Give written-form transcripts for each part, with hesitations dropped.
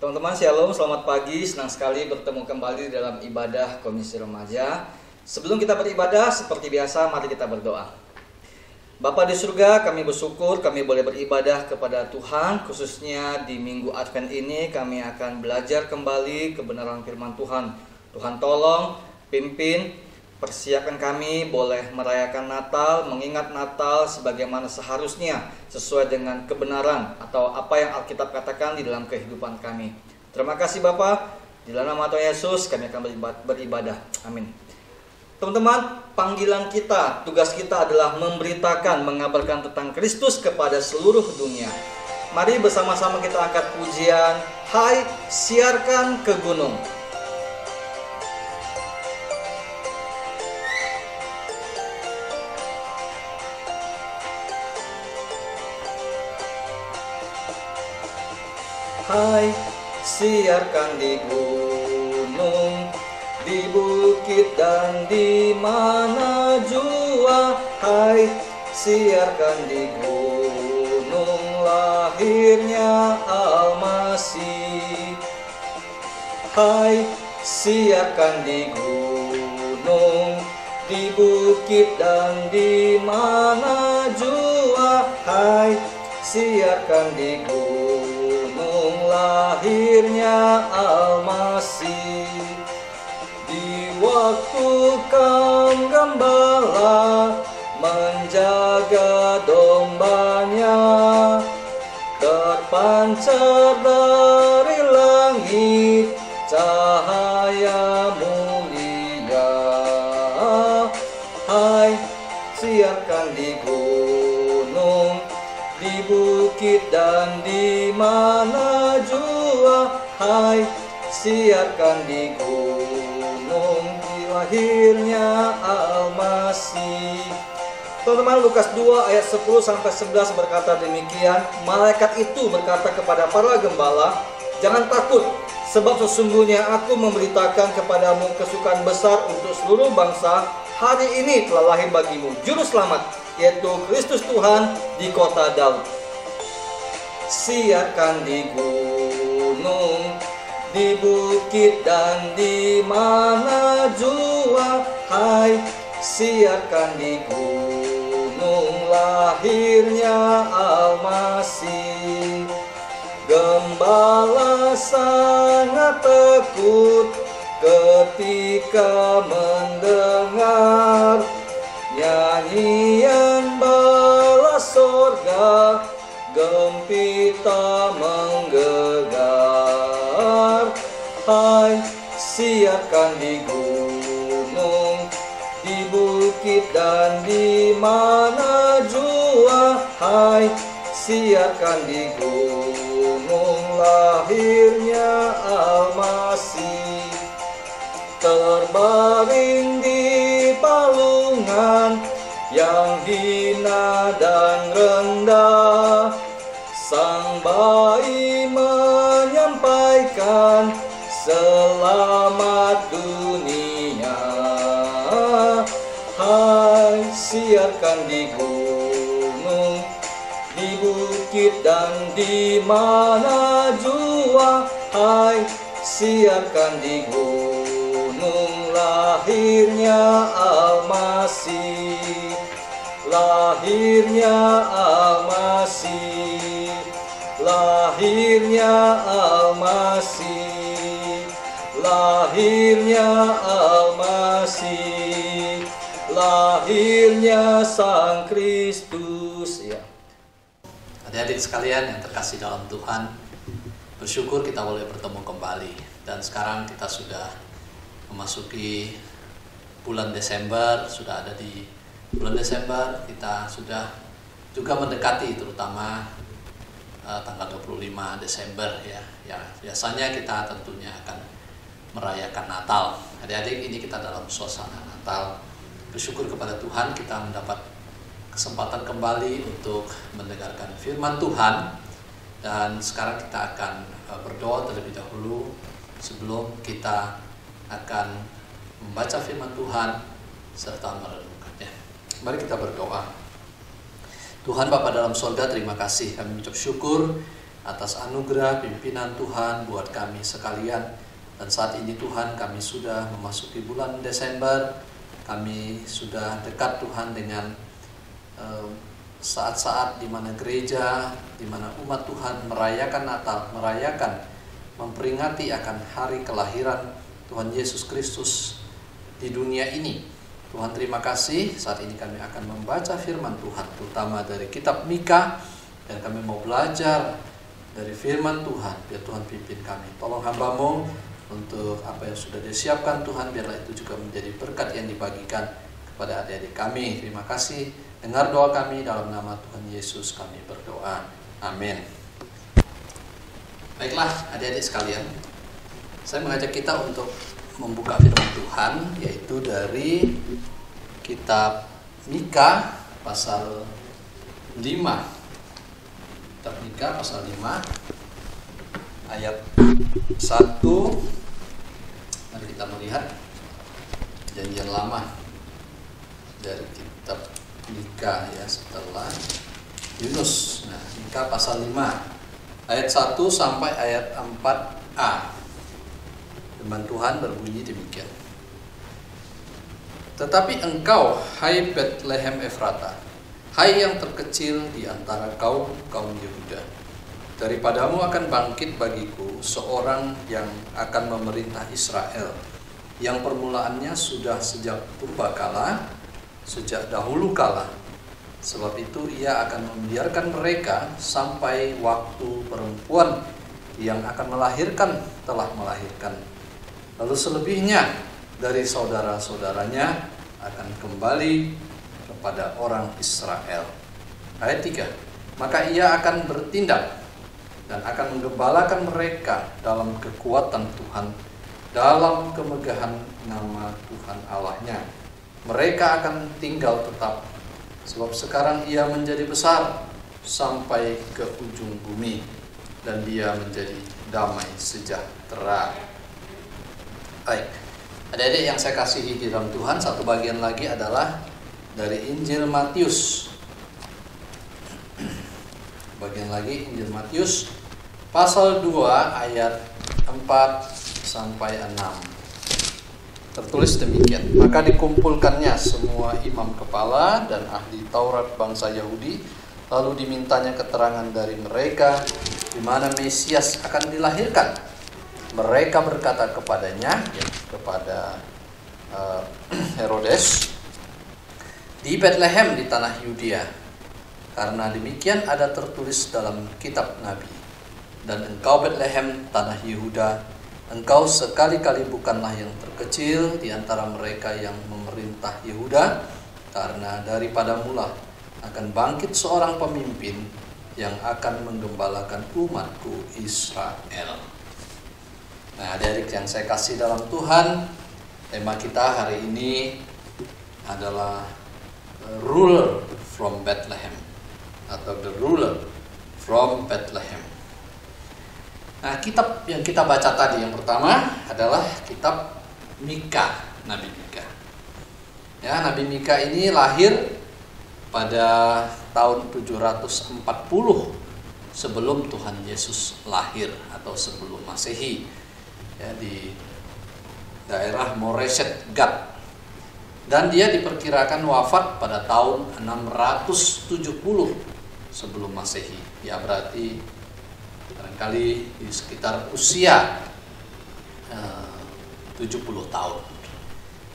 Teman-teman, shalom, selamat pagi. Senang sekali bertemu kembali dalam ibadah Komisi Remaja. Sebelum kita beribadah, seperti biasa, mari kita berdoa. Bapa di surga, kami bersyukur kami boleh beribadah kepada Tuhan. Khususnya di minggu Advent ini, kami akan belajar kembali kebenaran firman Tuhan. Tuhan tolong, pimpin, persiapkan kami boleh merayakan Natal, mengingat Natal sebagaimana seharusnya sesuai dengan kebenaran atau apa yang Alkitab katakan di dalam kehidupan kami. Terima kasih Bapa, di dalam nama Tuhan Yesus kami akan beribadah. Amin. Teman-teman, panggilan kita, tugas kita adalah memberitakan, mengabarkan tentang Kristus kepada seluruh dunia. Mari bersama-sama kita angkat pujian, Hai siarkan ke gunung. Hai, siarkan di gunung, di bukit dan di mana jua. Hai, siarkan di gunung lahirnya Al-Masih. Hai, siarkan di gunung, di bukit dan di mana jua. Hai, siarkan di gunung lahirnya Al-Masih. Di waktu kaum gembala menjaga dombanya, terpancar dari langit cahaya mulia. Hai, siarkan di gunung, di bukit dan di mana jua. Hai, siarkan di gunung, di lahirnya Al-Masih. Teman-teman, Lukas 2 ayat 10 sampai 11 berkata demikian. Malaikat itu berkata kepada para gembala, jangan takut, sebab sesungguhnya aku memberitakan kepadamu kesukaan besar untuk seluruh bangsa. Hari ini telah lahir bagimu juru selamat, yaitu Kristus Tuhan di kota Daud. Siarkan di gunung, di bukit dan di mana jua. Hai, siarkan di gunung lahirnya Al-Masih. Gembala sangat takut ketika mendengar nyanyian bala sorga, gempita menggegar. Hai, siarkan di gunung, di bukit dan di mana jua. Hai, siarkan di gunung lahirnya Al-Masih. Terbaring di palungan yang hina dan rendah, sang bayi menyampaikan selamat dunia. Hai, siarkan di gunung, di bukit dan di mana jua. Hai, siarkan di gunung lahirnya Al-Masih. Lahirnya Al-Masih, lahirnya Al-Masih, lahirnya Al-Masih, lahirnya Sang Kristus. Ya. Adik-adik sekalian yang terkasih dalam Tuhan, bersyukur kita boleh bertemu kembali. Dan sekarang kita sudah memasuki bulan Desember, sudah ada di bulan Desember, kita sudah juga mendekati terutama tanggal 25 Desember ya. Ya, biasanya kita tentunya akan merayakan Natal. Adik-adik, ini kita dalam suasana Natal. Bersyukur kepada Tuhan kita mendapat kesempatan kembali untuk mendengarkan firman Tuhan. Dan sekarang kita akan berdoa terlebih dahulu sebelum kita akan membaca firman Tuhan serta merenungkannya. Mari kita berdoa. Tuhan Bapa dalam sorga, terima kasih. Kami mengucap syukur atas anugerah pimpinan Tuhan buat kami sekalian. Dan saat ini Tuhan, kami sudah memasuki bulan Desember. Kami sudah dekat Tuhan dengan saat-saat di mana gereja, di mana umat Tuhan merayakan Natal, memperingati akan hari kelahiran Tuhan Yesus Kristus di dunia ini. Tuhan, terima kasih. Saat ini kami akan membaca firman Tuhan, terutama dari kitab Mika, dan kami mau belajar dari firman Tuhan. Biar Tuhan pimpin kami. Tolong hamba-Mu untuk apa yang sudah disiapkan Tuhan, biarlah itu juga menjadi berkat yang dibagikan kepada adik-adik kami. Terima kasih. Dengar doa kami, dalam nama Tuhan Yesus kami berdoa. Amin. Baiklah adik-adik sekalian, saya mengajak kita untuk membuka firman Tuhan, yaitu dari kitab Mika pasal 5. Kitab Mika pasal 5 ayat 1. Mari kita melihat Perjanjian Lama dari kitab Mika ya, setelah Yunus. Nah, Mika pasal 5 ayat 1 sampai ayat 4a. Firman Tuhan berbunyi demikian. Tetapi engkau, hai Bethlehem Efrata, hai yang terkecil di antara kaum Yehuda, daripadamu akan bangkit bagiku seorang yang akan memerintah Israel, yang permulaannya sudah sejak purbakala, sejak dahulu kala. Sebab itu ia akan membiarkan mereka sampai waktu perempuan yang akan melahirkan telah melahirkan. Lalu selebihnya dari saudara-saudaranya akan kembali kepada orang Israel. Ayat 3. Maka ia akan bertindak dan akan menggembalakan mereka dalam kekuatan Tuhan, dalam kemegahan nama Tuhan Allahnya. Mereka akan tinggal tetap, sebab sekarang ia menjadi besar sampai ke ujung bumi, dan dia menjadi damai sejahtera. Baik, adik-adik yang saya kasihi di dalam Tuhan, satu bagian lagi adalah dari Injil Matius. Bagian lagi Injil Matius pasal 2 ayat 4 sampai 6. Tertulis demikian. Maka dikumpulkannya semua imam kepala dan ahli Taurat bangsa Yahudi, lalu dimintanya keterangan dari mereka di mana Mesias akan dilahirkan. Mereka berkata kepadanya, kepada Herodes, di Bethlehem di tanah Yudea, karena demikian ada tertulis dalam kitab Nabi. Dan engkau Bethlehem tanah Yehuda, engkau sekali-kali bukanlah yang terkecil di antara mereka yang memerintah Yehuda, karena daripada mula akan bangkit seorang pemimpin yang akan menggembalakan umatku Israel. Nah, adik-adik yang saya kasih dalam Tuhan, tema kita hari ini adalah Ruler from Bethlehem, atau The Ruler from Bethlehem. Nah, kitab yang kita baca tadi yang pertama adalah kitab Mika, Nabi Mika. Ya, Nabi Mika ini lahir pada tahun 740 sebelum Tuhan Yesus lahir atau sebelum Masehi. Ya, di daerah Moreshet Gad, dan dia diperkirakan wafat pada tahun 670 sebelum Masehi. Ya, berarti barangkali di sekitar usia 70 tahun.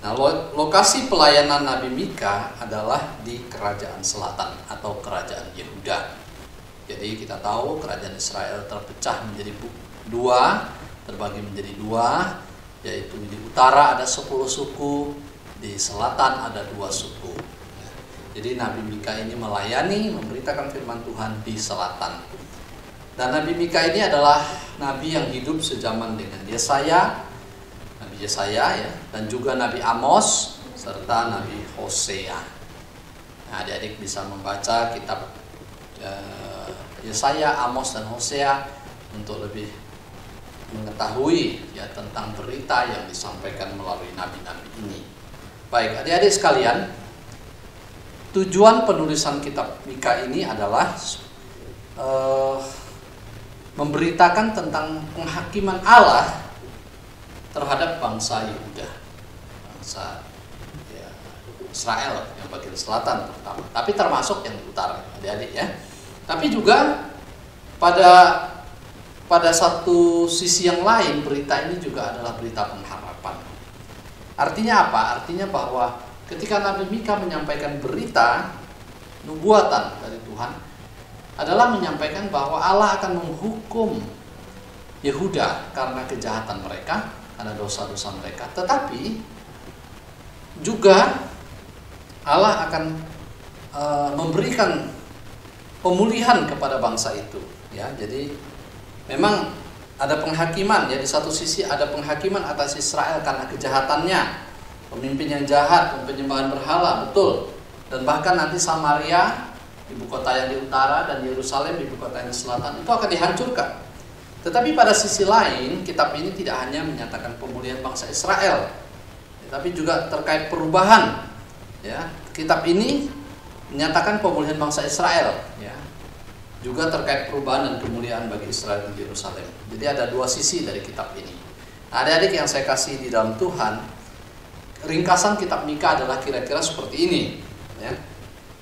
Nah, lokasi pelayanan Nabi Mika adalah di kerajaan selatan atau kerajaan Yehuda. Jadi kita tahu kerajaan Israel terpecah menjadi terbagi menjadi dua, yaitu di utara ada 10 suku, di selatan ada 2 suku. Jadi Nabi Mika ini melayani, memberitakan firman Tuhan di selatan. Dan Nabi Mika ini adalah nabi yang hidup sejaman dengan Nabi Yesaya ya, dan juga Nabi Amos serta Nabi Hosea. Nah, adik-adik bisa membaca kitab Yesaya, Amos dan Hosea untuk lebih mengetahui ya tentang berita yang disampaikan melalui nabi-nabi ini. Baik, adik-adik sekalian, tujuan penulisan kitab Mika ini adalah memberitakan tentang penghakiman Allah terhadap bangsa Yehuda, bangsa ya, Israel yang bagian selatan terutama, tapi termasuk yang di utara, adik-adik ya. Tapi juga pada satu sisi yang lain, berita ini juga adalah berita pengharapan. Artinya apa? Artinya bahwa ketika Nabi Mika menyampaikan berita nubuatan dari Tuhan, adalah menyampaikan bahwa Allah akan menghukum Yehuda karena kejahatan mereka, karena dosa-dosa mereka. Tetapi juga Allah akan memberikan pemulihan kepada bangsa itu. Ya, jadi memang ada penghakiman ya, di satu sisi ada penghakiman atas Israel karena kejahatannya, pemimpin yang jahat, penyembahan berhala, betul. Dan bahkan nanti Samaria, ibu kota yang di utara, dan Yerusalem, ibu kota yang di selatan, itu akan dihancurkan. Tetapi pada sisi lain, kitab ini tidak hanya menyatakan pemulihan bangsa Israel, tapi juga terkait perubahan. Ya, kitab ini menyatakan pemulihan bangsa Israel, ya, juga terkait perubahan dan kemuliaan bagi Israel di Yerusalem. Jadi ada dua sisi dari kitab ini. Nah, adik-adik yang saya kasih di dalam Tuhan, ringkasan kitab Mika adalah kira-kira seperti ini. Ya.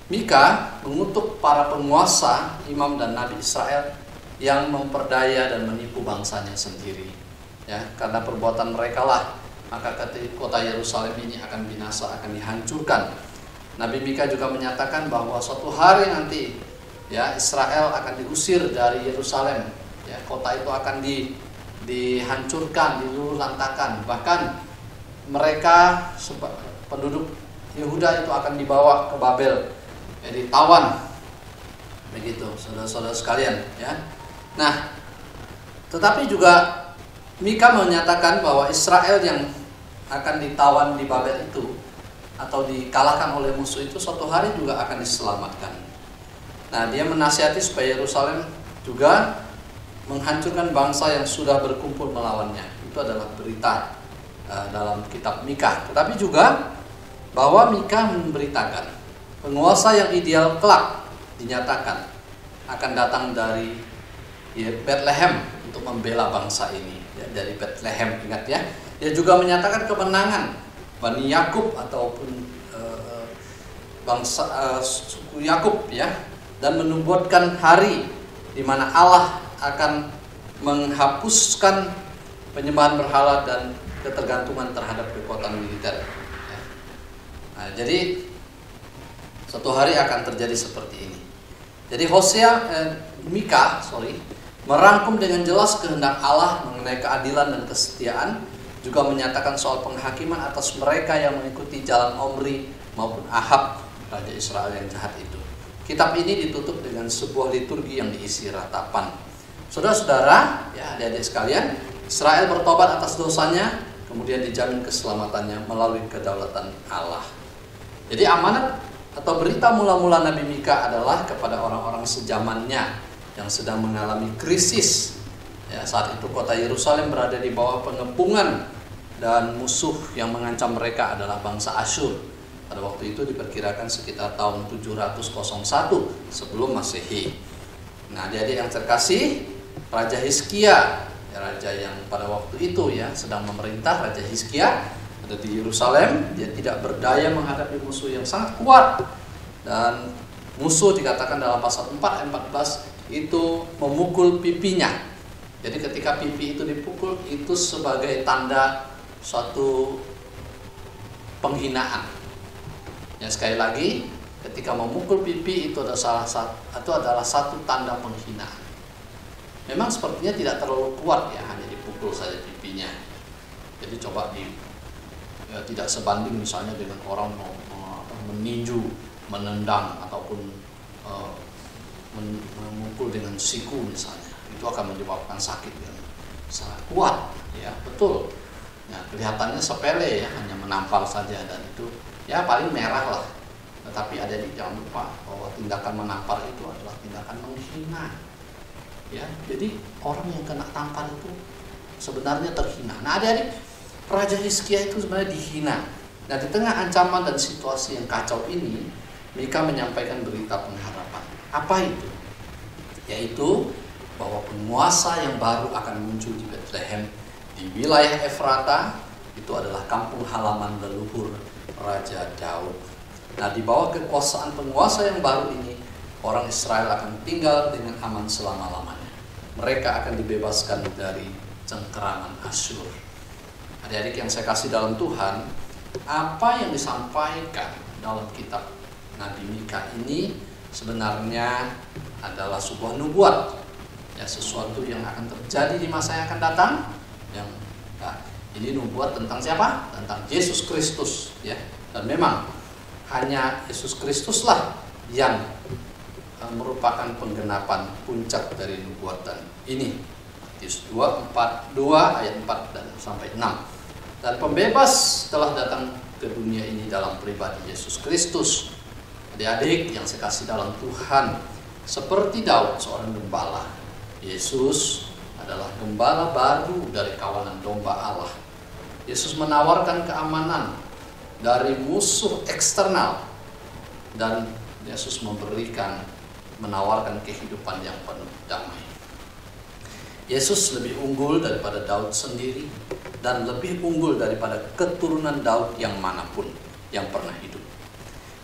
Mika mengutuk para penguasa, imam dan nabi Israel yang memperdaya dan menipu bangsanya sendiri. Ya, karena perbuatan mereka lah, maka kota Yerusalem ini akan binasa, akan dihancurkan. Nabi Mika juga menyatakan bahwa suatu hari nanti, ya, Israel akan diusir dari Yerusalem. Ya, kota itu akan dihancurkan, diluluhlantakan. Bahkan mereka penduduk Yehuda itu akan dibawa ke Babel, ya, ditawan. Begitu, saudara-saudara sekalian, ya. Nah, tetapi juga Mika menyatakan bahwa Israel yang akan ditawan di Babel itu atau dikalahkan oleh musuh itu suatu hari juga akan diselamatkan. Nah, dia menasihati supaya Yerusalem juga menghancurkan bangsa yang sudah berkumpul melawannya. Itu adalah berita dalam kitab Mika. Tetapi juga bahwa Mika memberitakan penguasa yang ideal kelak dinyatakan akan datang dari Bethlehem untuk membela bangsa ini, ya, dari Bethlehem, ingat ya. Dia juga menyatakan kemenangan Bani Yakub ataupun bangsa suku Yakub, ya, dan menubuatkan hari di mana Allah akan menghapuskan penyembahan berhala dan ketergantungan terhadap kekuatan militer. Ya. Nah, jadi suatu hari akan terjadi seperti ini. Jadi Mika merangkum dengan jelas kehendak Allah mengenai keadilan dan kesetiaan, juga menyatakan soal penghakiman atas mereka yang mengikuti jalan Omri maupun Ahab, raja Israel yang jahat itu. Kitab ini ditutup dengan sebuah liturgi yang diisi ratapan. Saudara-saudara, ya, adik-adik sekalian, Israel bertobat atas dosanya, kemudian dijamin keselamatannya melalui kedaulatan Allah. Jadi amanat atau berita mula-mula Nabi Mika adalah kepada orang-orang sejamannya yang sedang mengalami krisis. Ya, saat itu kota Yerusalem berada di bawah pengepungan dan musuh yang mengancam mereka adalah bangsa Asyur. Pada waktu itu diperkirakan sekitar tahun 701 sebelum Masehi. Nah, jadi yang terkasih, Raja Hizkia, ya, raja yang pada waktu itu, ya, sedang memerintah, Raja Hizkia ada di Yerusalem. Dia tidak berdaya menghadapi musuh yang sangat kuat, dan musuh dikatakan dalam pasal 4 ayat 14 itu memukul pipinya. Jadi ketika pipi itu dipukul, itu sebagai tanda suatu penghinaan. Ya, sekali lagi, ketika memukul pipi itu adalah satu tanda penghinaan. Memang sepertinya tidak terlalu kuat, ya, hanya dipukul saja pipinya. Jadi coba tidak sebanding misalnya dengan orang meninju, menendang, ataupun memukul dengan siku misalnya. Itu akan menyebabkan sakit yang sangat kuat, ya, betul. Nah, kelihatannya sepele, ya, hanya menampar saja, dan itu, ya, paling merah lah. Tetapi jangan lupa bahwa tindakan menampar itu adalah tindakan menghina. Ya, jadi orang yang kena tampar itu sebenarnya terhina. Nah, adik-adik, Raja Hizkia itu sebenarnya dihina. Nah, di tengah ancaman dan situasi yang kacau ini, Mika menyampaikan berita pengharapan. Apa itu? Yaitu bahwa penguasa yang baru akan muncul di Bethlehem di wilayah Efrata. Itu adalah kampung halaman leluhur Raja Daud. Nah, di bawah kekuasaan penguasa yang baru ini, orang Israel akan tinggal dengan aman selama-lamanya. Mereka akan dibebaskan dari cengkeraman Asyur. Adik-adik yang saya kasih dalam Tuhan, apa yang disampaikan dalam kitab Nabi Mika ini sebenarnya adalah sebuah nubuat, ya, sesuatu yang akan terjadi di masa yang akan datang. Ini nubuat tentang siapa? Tentang Yesus Kristus, ya. Dan memang hanya Yesus Kristuslah yang merupakan penggenapan puncak dari nubuatan ini. Matius 2 ayat 4 dan sampai 6. Dan pembebas telah datang ke dunia ini dalam pribadi Yesus Kristus. Adik-adik yang saya kasih dalam Tuhan, seperti Daud seorang gembala, Yesus adalah gembala baru dari kawanan domba Allah. Yesus menawarkan keamanan dari musuh eksternal, dan Yesus menawarkan kehidupan yang penuh damai. Yesus lebih unggul daripada Daud sendiri, dan lebih unggul daripada keturunan Daud yang manapun yang pernah hidup.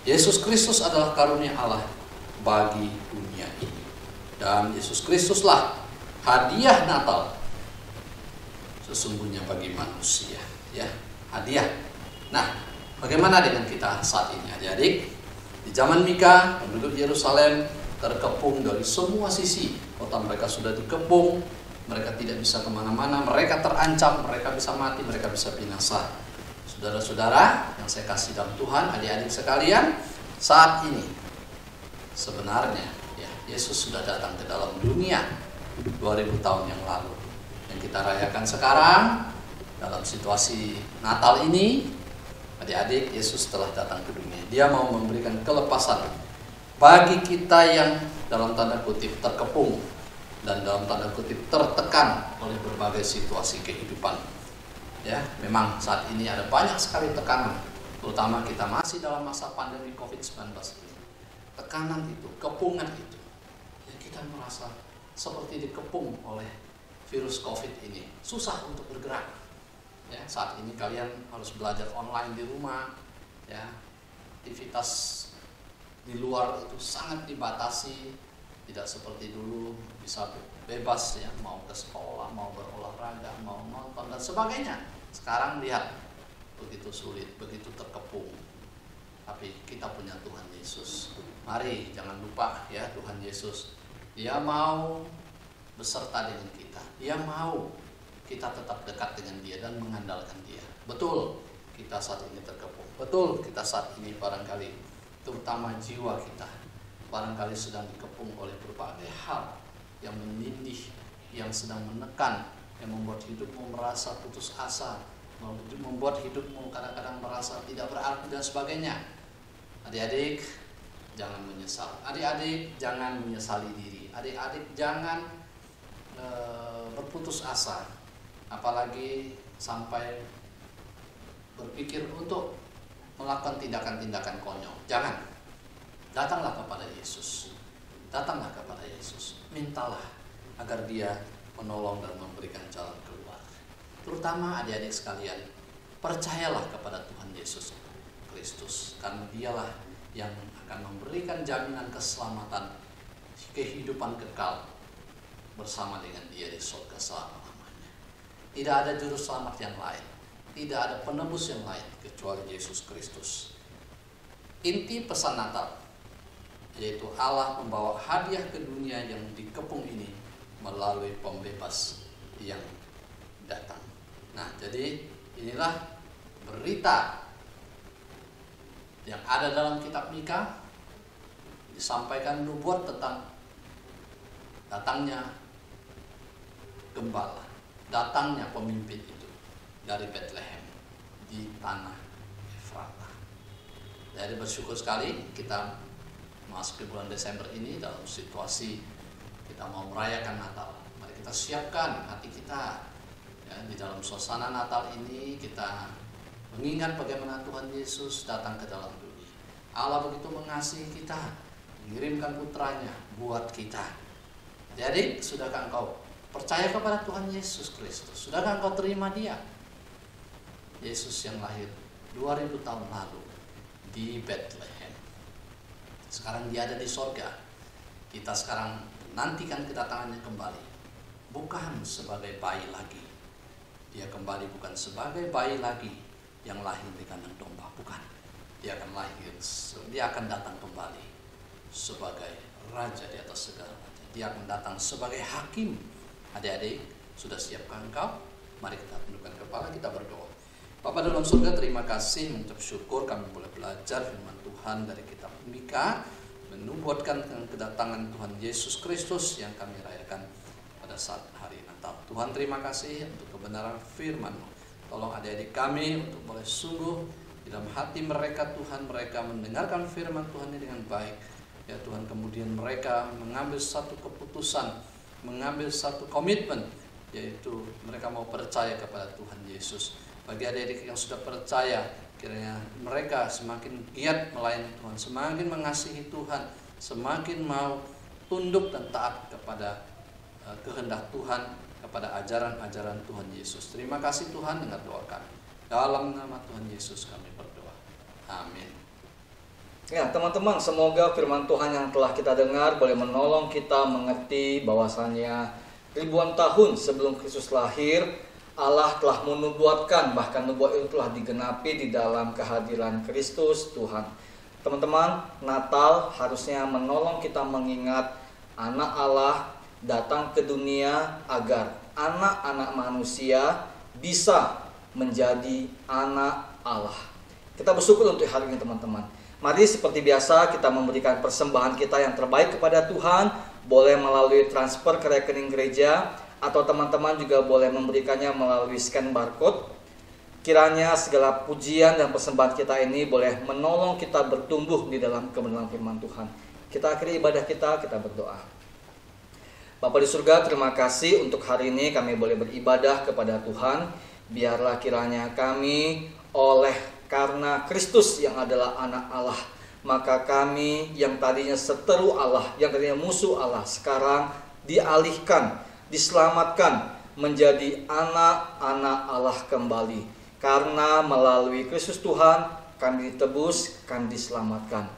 Yesus Kristus adalah karunia Allah bagi dunia ini, dan Yesus Kristuslah hadiah Natal sesungguhnya bagi manusia, ya, hadiah. Nah, bagaimana dengan kita saat ini, adik-adik? Di zaman Mika, penduduk Yerusalem terkepung dari semua sisi. Kota mereka sudah dikepung, mereka tidak bisa kemana-mana, mereka terancam, mereka bisa mati, mereka bisa binasa. Saudara-saudara yang saya kasih dalam Tuhan, adik-adik sekalian, saat ini sebenarnya, ya, Yesus sudah datang ke dalam dunia 2000 tahun yang lalu. Yang kita rayakan sekarang dalam situasi Natal ini, adik-adik, Yesus telah datang ke dunia. Dia mau memberikan kelepasan bagi kita yang dalam tanda kutip terkepung dan dalam tanda kutip tertekan oleh berbagai situasi kehidupan. Ya, memang saat ini ada banyak sekali tekanan, terutama kita masih dalam masa pandemi COVID-19 ini. Tekanan itu, kepungan itu, ya, kita merasa seperti dikepung oleh virus COVID ini, susah untuk bergerak. Ya, saat ini kalian harus belajar online di rumah, ya, aktivitas di luar itu sangat dibatasi, tidak seperti dulu bisa bebas, ya, mau ke sekolah, mau berolahraga, mau nonton dan sebagainya. Sekarang lihat, begitu sulit, begitu terkepung. Tapi kita punya Tuhan Yesus. Mari jangan lupa, ya, Tuhan Yesus, Dia mau beserta dengan kita. Dia mau kita tetap dekat dengan Dia dan mengandalkan Dia. Betul, kita saat ini terkepung. Betul, kita saat ini barangkali, terutama jiwa kita, barangkali sedang dikepung oleh berbagai hal yang menindih, yang sedang menekan, yang membuat hidupmu merasa putus asa, membuat hidupmu kadang-kadang merasa tidak berarti dan sebagainya. Adik-adik, jangan menyesal. Adik-adik, jangan menyesali diri. Adik-adik, jangan berputus asa, apalagi sampai berpikir untuk melakukan tindakan-tindakan konyol. Jangan. Datanglah kepada Yesus. Datanglah kepada Yesus. Mintalah agar Dia menolong dan memberikan jalan keluar. Terutama adik-adik sekalian, percayalah kepada Tuhan Yesus Kristus, karena Dialah yang akan memberikan jaminan keselamatan, kehidupan kekal bersama dengan Dia di surga selama-lamanya. Tidak ada juru selamat yang lain, tidak ada penebus yang lain kecuali Yesus Kristus. Inti pesan Natal yaitu Allah membawa hadiah ke dunia yang dikepung ini melalui pembebas yang datang. Nah, jadi inilah berita yang ada dalam kitab Mika, disampaikan nubuat tentang datangnya gembala, datangnya pemimpin itu dari Bethlehem di tanah Efrata. Jadi bersyukur sekali kita masuk ke bulan Desember ini dalam situasi kita mau merayakan Natal. Mari kita siapkan hati kita, ya, di dalam suasana Natal ini kita mengingat bagaimana Tuhan Yesus datang ke dalam dunia. Allah begitu mengasihi kita, mengirimkan putranya buat kita. Jadi, sudahkah engkau percaya kepada Tuhan Yesus Kristus? Sudahkah engkau terima Dia? Yesus yang lahir 2000 tahun lalu di Bethlehem. Sekarang Dia ada di sorga. Kita sekarang nantikan kedatangannya kembali. Bukan sebagai bayi lagi. Dia kembali bukan sebagai bayi lagi yang lahir di kandang domba. Bukan. Dia akan lahir, Dia akan datang kembali sebagai Raja di atas segala raja. Dia akan datang sebagai hakim. Adik-adik, sudah siapkah engkau? Mari kita tundukkan kepala, kita berdoa. Bapa dalam surga, terima kasih, mengucap syukur kami boleh belajar firman Tuhan dari kitab Mika, menubuatkan kedatangan Tuhan Yesus Kristus yang kami rayakan pada saat hari Natal. Tuhan, terima kasih untuk kebenaran firman-Mu. Tolong adik-adik kami untuk boleh sungguh di dalam hati mereka, Tuhan, mereka mendengarkan firman Tuhan ini dengan baik. Ya Tuhan, kemudian mereka mengambil satu keputusan, mengambil satu komitmen, yaitu mereka mau percaya kepada Tuhan Yesus. Bagi adik-adik yang sudah percaya, kiranya mereka semakin giat melayani Tuhan, semakin mengasihi Tuhan, semakin mau tunduk dan taat kepada kehendak Tuhan, kepada ajaran-ajaran Tuhan Yesus. Terima kasih Tuhan, dengar doa kami. Dalam nama Tuhan Yesus kami berdoa. Amin. Ya teman-teman, semoga firman Tuhan yang telah kita dengar boleh menolong kita mengerti bahwasannya ribuan tahun sebelum Kristus lahir, Allah telah menubuatkan, bahkan nubuat itu telah digenapi di dalam kehadiran Kristus Tuhan. Teman-teman, Natal harusnya menolong kita mengingat anak Allah datang ke dunia agar anak-anak manusia bisa menjadi anak Allah. Kita bersyukur untuk hari ini teman-teman. Mari seperti biasa kita memberikan persembahan kita yang terbaik kepada Tuhan. Boleh melalui transfer ke rekening gereja, atau teman-teman juga boleh memberikannya melalui scan barcode. Kiranya segala pujian dan persembahan kita ini boleh menolong kita bertumbuh di dalam kebenaran firman Tuhan. Kita akhiri ibadah kita berdoa. Bapa di surga, terima kasih untuk hari ini kami boleh beribadah kepada Tuhan. Biarlah kiranya kami karena Kristus yang adalah anak Allah, maka kami yang tadinya seteru Allah, yang tadinya musuh Allah, sekarang dialihkan, diselamatkan menjadi anak-anak Allah kembali. Karena melalui Kristus Tuhan kami ditebus, kami diselamatkan.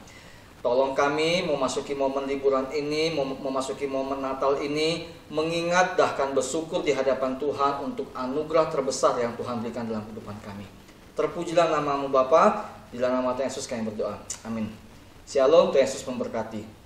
Tolong kami memasuki momen liburan ini, memasuki momen Natal ini, mengingat bahkan bersyukur di hadapan Tuhan untuk anugerah terbesar yang Tuhan berikan dalam kehidupan kami. Terpujilah nama-Mu Bapa, di dalam nama Tuhan Yesus kami berdoa. Amin. Shalom, Tuhan Yesus memberkati.